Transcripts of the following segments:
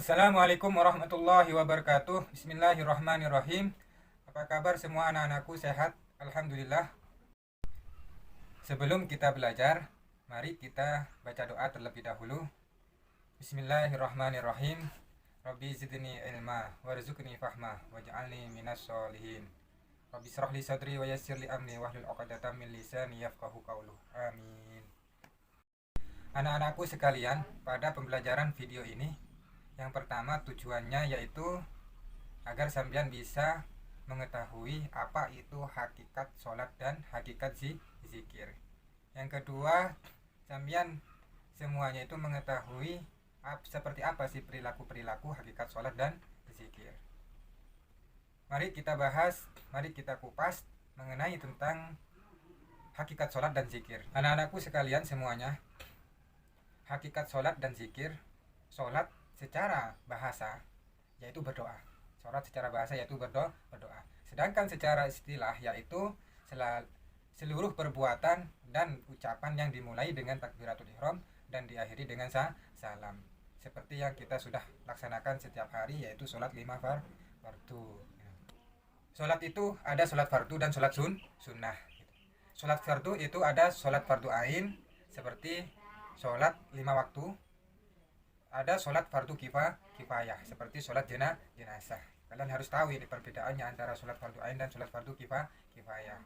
Assalamualaikum warahmatullahi wabarakatuh. Bismillahirrahmanirrahim. Apa kabar semua anak-anakku, sehat? Alhamdulillah. Sebelum kita belajar, mari kita baca doa terlebih dahulu. Bismillahirrahmanirrahim. Rabbi zidni ilma warzuqni fahma waj'alni minas solihin. Rabbi shrah li sadri wa yassir li amri wahlul 'uqdatam min lisani yafqahu qawluh. Amin. Anak-anakku sekalian, pada pembelajaran video ini, yang pertama tujuannya yaitu agar sampean bisa mengetahui apa itu hakikat sholat dan hakikat zikir. Yang kedua, sampean semuanya itu mengetahui seperti apa sih perilaku-perilaku hakikat sholat dan zikir. Mari kita bahas, mari kita kupas mengenai tentang hakikat sholat dan zikir. Anak-anakku sekalian semuanya, hakikat sholat dan zikir, sholat secara bahasa yaitu berdoa. Sholat secara bahasa yaitu berdoa. Sedangkan secara istilah yaitu seluruh perbuatan dan ucapan yang dimulai dengan takbiratul ihram dan diakhiri dengan salam. Seperti yang kita sudah laksanakan setiap hari, yaitu sholat 5 fardu. Sholat itu ada sholat fardu dan sholat sunnah. Sholat fardu itu ada sholat fardu ain seperti sholat 5 waktu. Ada sholat fardu kifayah seperti sholat jenazah. Kalian harus tahu ini perbedaannya antara sholat fardu ain dan sholat fardu kifayah.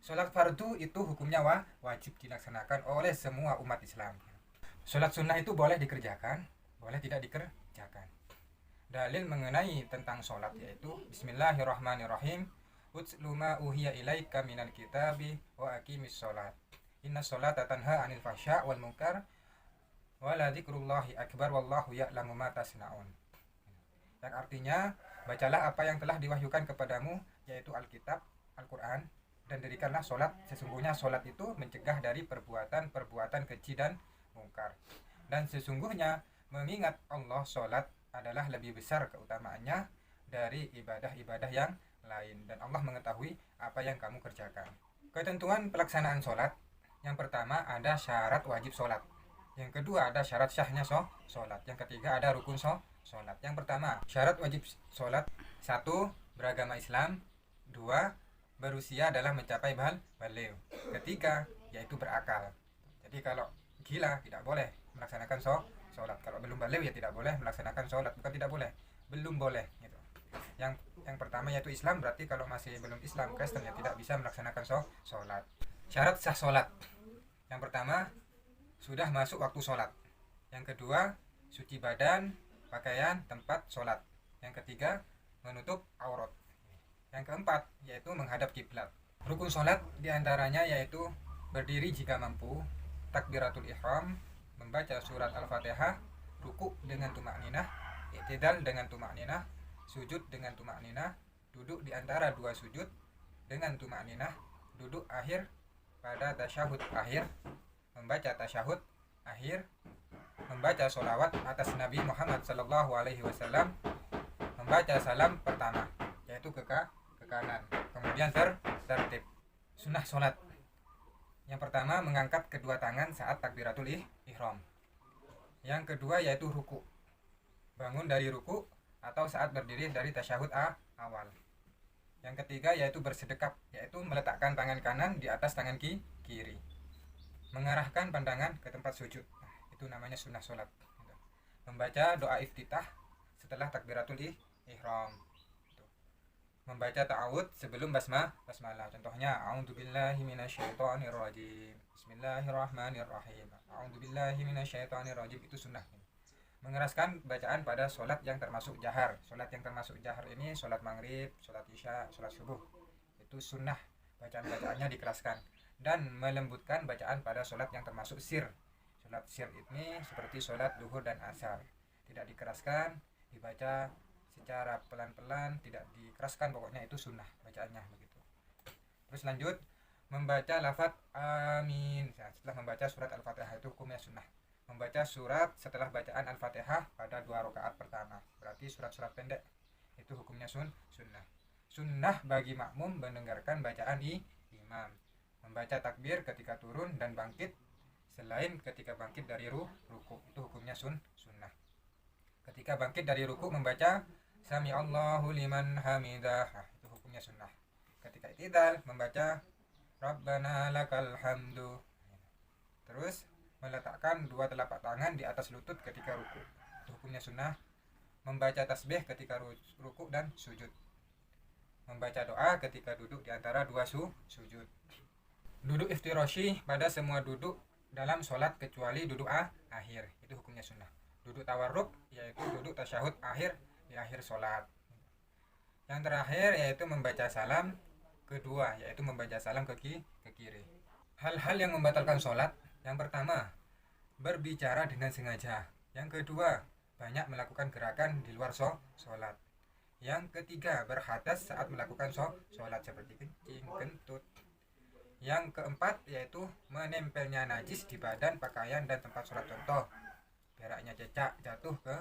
Sholat fardu itu hukumnya wajib dilaksanakan oleh semua umat Islam. Sholat sunnah itu boleh dikerjakan, boleh tidak dikerjakan. Dalil mengenai tentang sholat yaitu Bismillahirrahmanirrahim. Utslu ma uhiya ilaika minal kitabi wa aqimis sholat. Inna sholata tanha anil fahsya wal munkar wala dzikrullahi akbar wallahu ya'lamu ma tasna'un. Yang artinya, bacalah apa yang telah diwahyukan kepadamu, yaitu Alkitab, Al-Quran, dan dirikanlah sholat. Sesungguhnya sholat itu mencegah dari perbuatan keji dan mungkar. Dan sesungguhnya mengingat Allah, sholat adalah lebih besar keutamaannya dari ibadah-ibadah yang lain. Dan Allah mengetahui apa yang kamu kerjakan. Ketentuan pelaksanaan sholat, yang pertama ada syarat wajib sholat. Yang kedua ada syarat syahnya sholat. Yang ketiga ada rukun sholat. Yang pertama syarat wajib sholat: 1. Beragama Islam. 2. Berusia dalam mencapai baligh. Ketiga yaitu berakal. Jadi kalau gila tidak boleh melaksanakan sholat. Kalau belum baligh ya tidak boleh melaksanakan sholat. Bukan tidak boleh, belum boleh gitu. Yang pertama yaitu Islam, berarti kalau masih belum Islam, Kristen, ya tidak bisa melaksanakan sholat. Syarat sah sholat: yang pertama sudah masuk waktu sholat. Yang kedua, suci badan, pakaian, tempat sholat. Yang ketiga, menutup aurat. Yang keempat, yaitu menghadap kiblat. Rukun sholat diantaranya yaitu berdiri jika mampu, takbiratul ihram, membaca surat Al-Fatihah, ruku dengan tumakninah, i'tidal dengan tumakninah, sujud dengan tumakninah, duduk di antara dua sujud dengan tumakninah, duduk akhir pada tasyahud akhir, membaca tasyahud akhir, membaca sholawat atas Nabi Muhammad SAW, membaca salam pertama yaitu ke kanan, kemudian tertib. Sunnah sholat: yang pertama mengangkat kedua tangan saat takbiratul ihram. Yang kedua yaitu ruku, bangun dari ruku atau saat berdiri dari tasyahud awal. Yang ketiga yaitu bersedekap, yaitu meletakkan tangan kanan di atas tangan kiri, mengarahkan pandangan ke tempat sujud. Nah, itu namanya sunnah sholat. Membaca doa iftitah setelah takbiratul ihram. Membaca ta'awud sebelum basmalah. Contohnya, a'udzubillahi minasyaitonirrajim, bismillahirrahmanirrahim, a'udzubillahi minasyaitonirrajim. Itu sunnah. Mengeraskan bacaan pada sholat yang termasuk jahar. Sholat yang termasuk jahar ini sholat maghrib, sholat isya, sholat subuh. Itu sunnah, bacaan-bacaannya dikeraskan. Dan melembutkan bacaan pada sholat yang termasuk sir. Sholat sir ini seperti sholat duhur dan asar, tidak dikeraskan, dibaca secara pelan-pelan, tidak dikeraskan, pokoknya itu sunnah bacaannya begitu. Terus lanjut membaca lafaz amin. Nah, setelah membaca surat Al-Fatihah itu hukumnya sunnah. Membaca surat setelah bacaan Al-Fatihah pada 2 rakaat pertama, berarti surat-surat pendek, itu hukumnya sunnah. Sunnah bagi makmum mendengarkan bacaan imam. Membaca takbir ketika turun dan bangkit selain ketika bangkit dari ruku, itu hukumnya sunnah. Ketika bangkit dari ruku membaca Sami Allahu liman hamidah. Nah, itu hukumnya sunnah. Ketika i'tidal membaca Rabbana lakal hamdu. Terus meletakkan dua telapak tangan di atas lutut ketika ruku. Itu hukumnya sunnah. Membaca tasbih ketika ruku dan sujud. Membaca doa ketika duduk di antara dua sujud. Duduk iftirashi pada semua duduk dalam sholat kecuali duduk akhir. Itu hukumnya sunnah. Duduk tawarruk yaitu duduk tasyahud akhir di akhir sholat. Yang terakhir yaitu membaca salam kedua, yaitu membaca salam ke kiri. Hal-hal yang membatalkan sholat: yang pertama, berbicara dengan sengaja. Yang kedua, banyak melakukan gerakan di luar sholat. Yang ketiga, berhadas saat melakukan sholat seperti kencing, kentut. Yang keempat yaitu menempelnya najis di badan, pakaian, dan tempat sholat. Contoh, beraknya cecak jatuh ke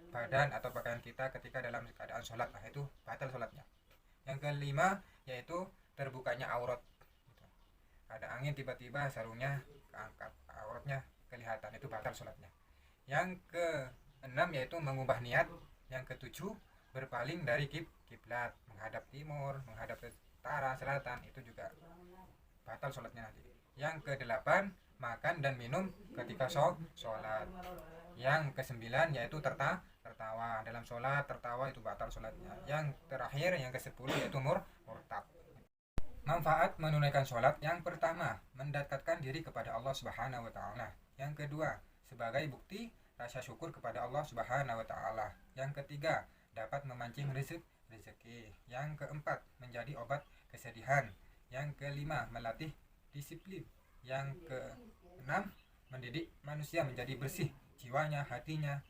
badan atau pakaian kita ketika dalam keadaan sholat. Nah, itu batal sholatnya. Yang kelima yaitu terbukanya aurat. Ada angin tiba-tiba sarungnya keangkat, auratnya kelihatan, itu batal sholatnya. Yang keenam yaitu mengubah niat. Yang ketujuh berpaling dari kiblat, menghadap timur, menghadap ke utara, selatan, itu juga batal sholatnya nanti. Yang kedelapan, makan dan minum ketika sholat. Yang kesembilan yaitu tertawa dalam sholat, tertawa itu batal sholatnya. Yang terakhir, yang kesepuluh yaitu murtad. Manfaat menunaikan sholat: yang pertama, mendekatkan diri kepada Allah Subhanahu wa Ta'ala. Yang kedua, sebagai bukti rasa syukur kepada Allah Subhanahu wa Ta'ala. Yang ketiga, dapat memancing rezeki. Yang keempat, menjadi obat kesedihan. Yang kelima, melatih disiplin. Yang keenam, mendidik manusia menjadi bersih jiwanya, hatinya.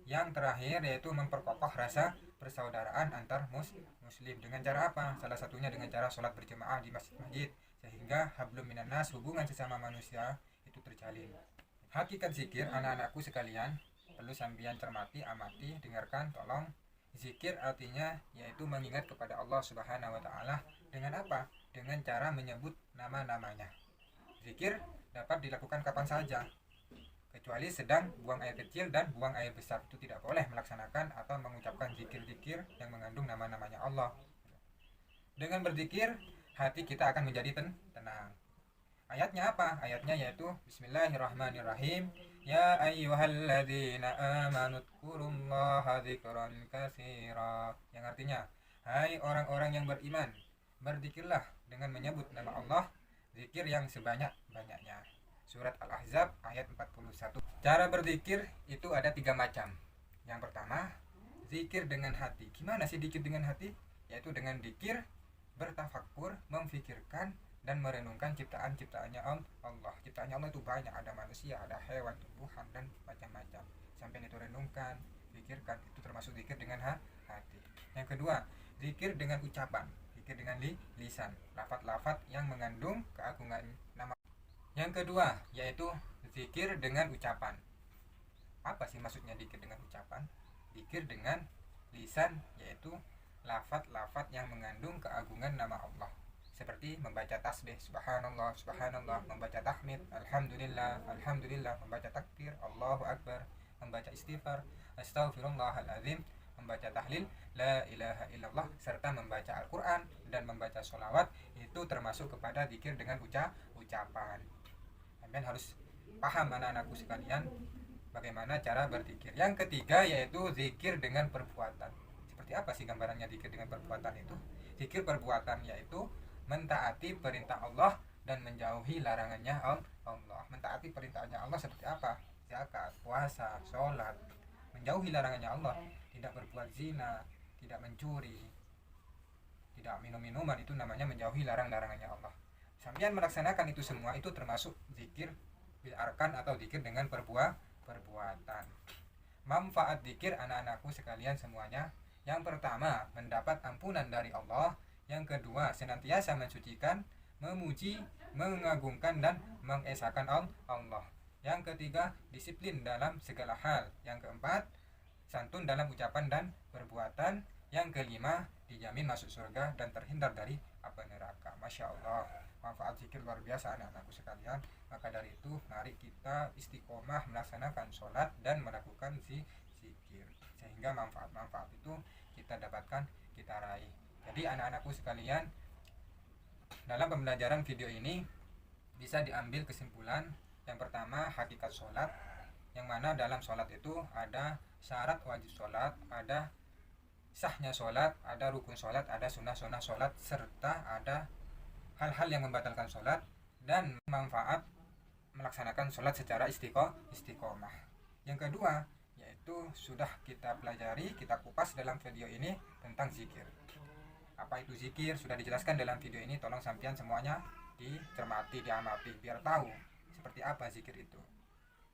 Yang terakhir yaitu memperkokoh rasa persaudaraan antar muslim. Dengan cara apa? Salah satunya dengan cara sholat berjemaah di masjid-masjid, sehingga hablum minan nas, hubungan sesama manusia itu terjalin. Hakikat zikir, anak-anakku sekalian, perlu sambian cermati, amati, dengarkan, tolong. Zikir artinya yaitu mengingat kepada Allah Subhanahu wa Ta'ala. Dengan apa? Dengan cara menyebut nama-namanya. Zikir dapat dilakukan kapan saja, kecuali sedang buang air kecil dan buang air besar. Itu tidak boleh melaksanakan atau mengucapkan zikir-zikir yang mengandung nama-namanya Allah. Dengan berzikir, hati kita akan menjadi tenang. Ayatnya apa? Ayatnya yaitu Bismillahirrahmanirrahim. Ya ayyuhalladzina amanu dzkurullaha dzikran katsira. Yang artinya, hai orang-orang yang beriman, berzikirlah dengan menyebut nama Allah, zikir yang sebanyak-banyaknya. Surat Al-Ahzab ayat 41. Cara berzikir itu ada 3 macam. Yang pertama, zikir dengan hati. Gimana sih zikir dengan hati? Yaitu dengan zikir bertafakkur, memfikirkan dan merenungkan ciptaan-ciptaannya Allah. Ciptaannya Allah itu banyak, ada manusia, ada hewan, tumbuhan, dan macam-macam. Sampai itu renungkan, pikirkan, itu termasuk zikir dengan hati. Yang kedua, zikir dengan ucapan, zikir dengan lisan, lafaz-lafaz yang mengandung keagungan nama. Yang kedua yaitu zikir dengan ucapan. Apa sih maksudnya zikir dengan ucapan? Zikir dengan lisan yaitu lafaz-lafaz yang mengandung keagungan nama Allah, seperti membaca tasbih subhanallah, subhanallah, membaca tahmid alhamdulillah, alhamdulillah, membaca takbir Allahu akbar, membaca istighfar astaghfirullahaladzim, membaca tahlil la ilaha illallah, serta membaca Al-Quran dan membaca sholawat. Itu termasuk kepada zikir dengan ucapan. Kalian harus paham, anak-anakku sekalian, bagaimana cara berzikir. Yang ketiga yaitu zikir dengan perbuatan. Seperti apa sih gambarannya zikir dengan perbuatan itu? Zikir perbuatan yaitu mentaati perintah Allah dan menjauhi larangannya Allah. Mentaati perintahnya Allah seperti apa? Zakat, puasa, sholat. Menjauhi larangannya Allah, tidak berbuat zina, tidak mencuri, tidak minum minuman, itu namanya menjauhi larangannya Allah. Sambil melaksanakan itu semua, itu termasuk zikir bil arkan atau zikir dengan perbuatan. Manfaat zikir, anak-anakku sekalian semuanya: yang pertama, mendapat ampunan dari Allah. Yang kedua, senantiasa mensucikan, memuji, mengagungkan dan mengesahkan Allah. Yang ketiga, disiplin dalam segala hal. Yang keempat, santun dalam ucapan dan perbuatan. Yang kelima, dijamin masuk surga dan terhindar dari api neraka. Masya Allah, manfaat zikir luar biasa anak-anakku sekalian. Maka dari itu, mari kita istiqomah melaksanakan sholat dan melakukan zikir, sehingga manfaat-manfaat itu kita dapatkan, kita raih. Jadi anak-anakku sekalian, dalam pembelajaran video ini bisa diambil kesimpulan yang pertama, hakikat sholat, yang mana dalam sholat itu ada syarat wajib sholat, ada sahnya sholat, ada rukun sholat, ada sunnah-sunnah sholat, serta ada hal-hal yang membatalkan sholat dan manfaat melaksanakan sholat secara istiqomah. Yang kedua, yaitu sudah kita pelajari, kita kupas dalam video ini tentang zikir. Apa itu zikir sudah dijelaskan dalam video ini, tolong sampean semuanya dicermati, diamati biar tahu seperti apa zikir itu.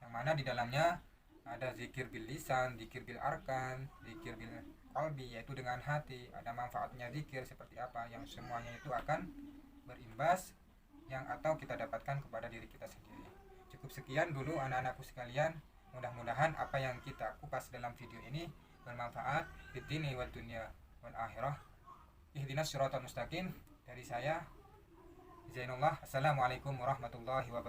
Yang mana di dalamnya ada zikir bil lisan, zikir bil arkan, zikir bil qalbi, yaitu dengan hati. Ada manfaatnya zikir seperti apa, yang semuanya itu akan berimbas yang atau kita dapatkan kepada diri kita sendiri. Cukup sekian dulu anak-anakku sekalian. Mudah-mudahan apa yang kita kupas dalam video ini bermanfaat fid dini wad dunya wal akhirah. Ihdinas siratal mustaqim. Dari saya Zainullah. Assalamualaikum warahmatullahi wabarakatuh.